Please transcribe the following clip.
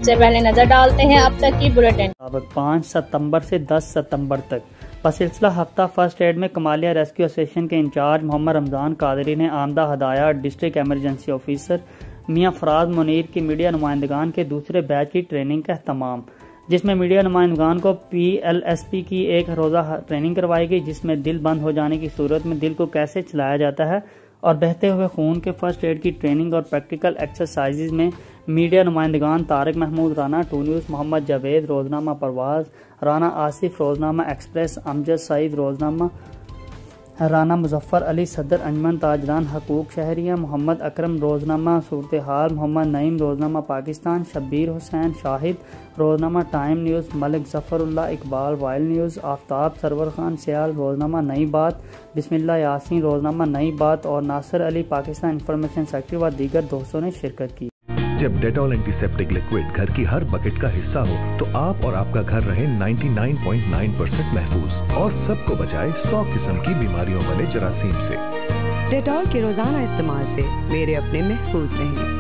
سے پہلے نظر ڈالتے ہیں اب تک کی بلیٹن۔ 5 ستمبر سے 10 ستمبر تک بسلسلہ ہفتہ فرسٹ ایڈ میں کمالیہ ریسکیو ایسوسی ایشن کے انچارج محمد رمضان قادری نے آمدہ ہدایات ڈسٹرکٹ ایمرجنسی آفیسر میاں فراز منیر کی میڈیا نمائندگان کے دوسرے بیچ کی ٹریننگ کا اہتمام، جس میں میڈیا نمائندگان کو PLSP کی ایک روزہ ٹریننگ کروائی گئی، جس میں دل بند ہو جانے کی صورت میں دل کو کیسے چلایا جاتا ہے اور بہتے ہوئے خون کے فرسٹ ایڈ کی ٹریننگ اور پریکٹیکل ایکسرسائزز میں میڈیا نمائندگان طارق محمود رانا، ٹو نیوز محمد جاوید، روزنامہ پرواز رانا آصف، روزنامہ ایکسپریس امجد سعید، روزنامہ رانا مظفر علی، صدر انجمن تاجران حقوق شہریہ محمد اکرم، روزنامہ صورتحال محمد نعیم، روزنامہ پاکستان شبیر حسین شاہد، روزنامہ ٹائم نیوز ملک ظفر اللہ اقبال، وائل نیوز آفتاب سرور خان سیال، روزنامہ نئی بات بسم اللہ یاسین، روزنامہ نئی بات اور ناصر علی پاکستان انفارمیشن سیکرٹری و دیگر دوستوں نے شرکت کی۔ جب ڈیٹول اینٹی سیپٹک لیکوڈ گھر کی ہر بکٹ کا حصہ ہو تو آپ اور آپ کا گھر رہے 99.9% محفوظ اور سب کو بچائے 100 قسم کی بیماریوں والے جراثیم سے۔ ڈیٹول کے روزانہ استعمال سے میرے اپنے محفوظ رہیں۔